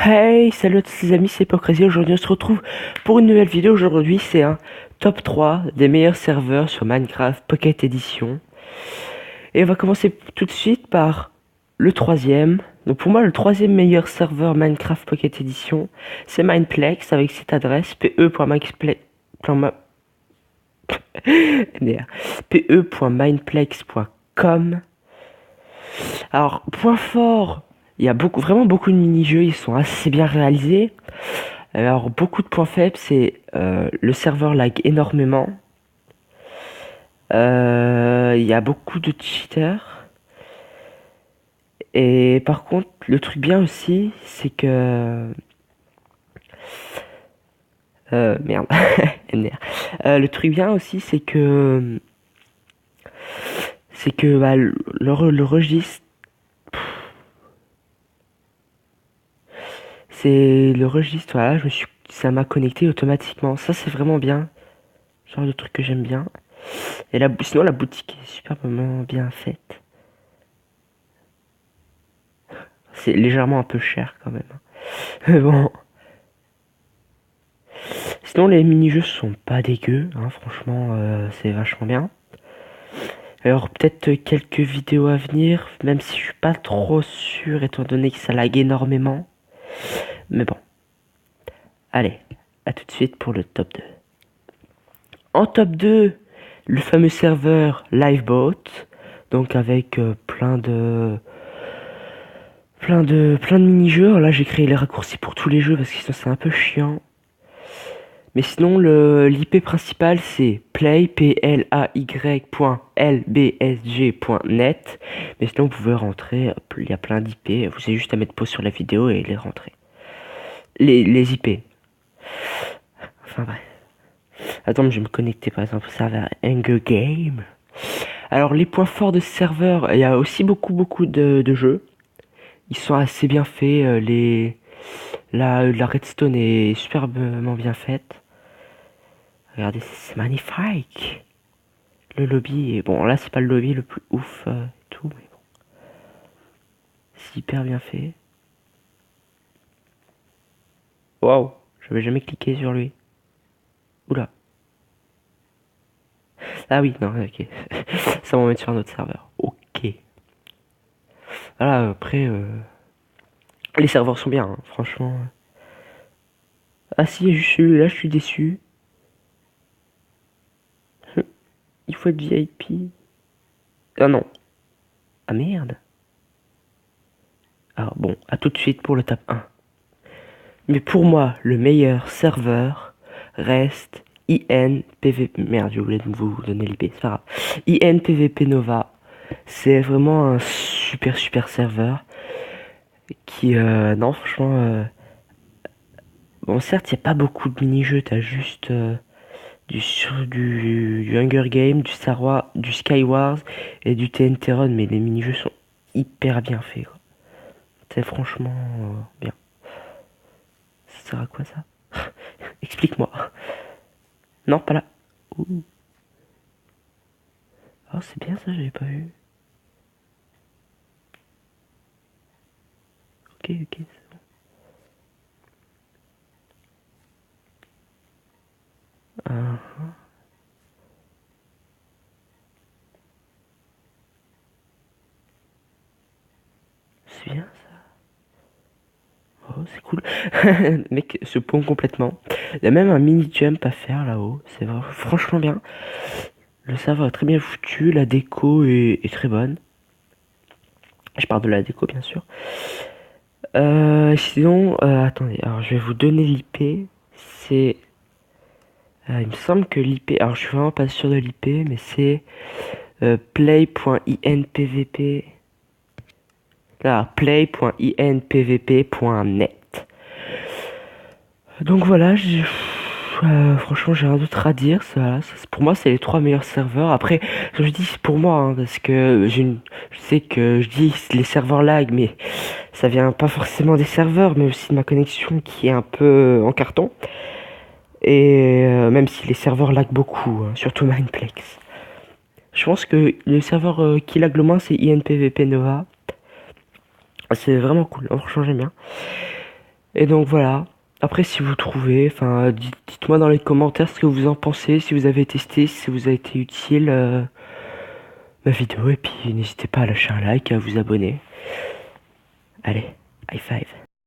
Hey, salut à tous les amis, c'est Hypocrisie. Aujourd'hui on se retrouve pour une nouvelle vidéo. Aujourd'hui c'est un top 3 des meilleurs serveurs sur Minecraft Pocket Edition. Et on va commencer tout de suite par le troisième. Donc pour moi le troisième meilleur serveur Minecraft Pocket Edition, c'est Mineplex avec cette adresse pe.mineplex.com. Alors point fort, il y a vraiment beaucoup de mini-jeux, ils sont assez bien réalisés. Alors, beaucoup de points faibles, c'est le serveur lag énormément. Il y a beaucoup de cheaters. Et par contre, le truc bien aussi, c'est que... merde. MDR. Le truc bien aussi, c'est que... bah, le registre... C'est le registre, voilà, ça m'a connecté automatiquement. Ça, c'est vraiment bien. Genre de truc que j'aime bien. Et sinon, la boutique est superbement bien faite. C'est légèrement un peu cher quand même. Mais bon. Sinon, les mini-jeux sont pas dégueux. Hein, franchement, c'est vachement bien. Alors, peut-être quelques vidéos à venir. Même si je suis pas trop sûr, étant donné que ça lag énormément. Mais bon. Allez, à tout de suite pour le top 2. En top 2, le fameux serveur Liveboat. Donc, avec plein de mini-jeux. Là, j'ai créé les raccourcis pour tous les jeux parce que sinon c'est un peu chiant. Mais sinon, l'IP principal c'est play.lbsg.net. Mais sinon, vous pouvez rentrer, il y a plein d'IP. Vous avez juste à mettre pause sur la vidéo et les rentrer. Les IP. Enfin bref. Attends, je vais me connecter par exemple au serveur Hunger Game. Alors, les points forts de ce serveur, il y a aussi beaucoup de jeux. Ils sont assez bien faits. La redstone est superbement bien faite. Regardez, c'est magnifique. Le lobby est... Bon, là, c'est pas le lobby le plus ouf, tout, mais bon. C'est hyper bien fait. Waouh, je vais jamais cliquer sur lui. Oula. Ah oui, non, ok. Ça m'en met sur un autre serveur. Ok. Voilà, après, les serveurs sont bien, hein, franchement. Ah si, là, je suis déçu. Il faut être VIP. Ah non. Ah merde. Alors bon, à tout de suite pour le top 1. Mais pour moi, le meilleur serveur reste INPVP. Merde, j'ai oublié de vous donner l'IP, c'est pas grave. INPVP Nova. C'est vraiment un super serveur. Qui, non, franchement, bon, certes, il n'y a pas beaucoup de mini-jeux. T'as juste du Hunger Game, du Skywars et du TNT Run. Mais les mini-jeux sont hyper bien faits, quoi. C'est franchement bien. Ça sert à quoi ça? Explique-moi. Non, pas là. Ouh. Oh, c'est bien ça, j'avais pas vu. Ok, c'est bon. Ah, c'est bien ça. Oh, c'est cool. Le mec se pond complètement. Il y a même un mini jump à faire là-haut. C'est franchement bien. Le serveur est très bien foutu. La déco est très bonne. Je parle de la déco, bien sûr. Sinon, attendez. Alors, je vais vous donner l'IP. C'est... il me semble que l'IP... Alors, je suis vraiment pas sûr de l'IP, mais c'est play.inpvp. Là, play.inpvp.net. Donc voilà, franchement, j'ai rien d'autre à dire. Pour moi, c'est les trois meilleurs serveurs. Après, comme je dis, c'est pour moi, hein, parce que je sais que je dis les serveurs lag, mais ça vient pas forcément des serveurs, mais aussi de ma connexion qui est un peu en carton. Et même si les serveurs lag beaucoup, hein, surtout Mineplex. Je pense que le serveur qui lag le moins, c'est INPVP Nova. C'est vraiment cool, franchement, j'aime bien. Et donc voilà. Après, si vous trouvez, enfin, dites-moi dans les commentaires ce que vous en pensez, si vous avez testé, si vous a été utile ma vidéo. Et puis n'hésitez pas à lâcher un like, à vous abonner. Allez, high five.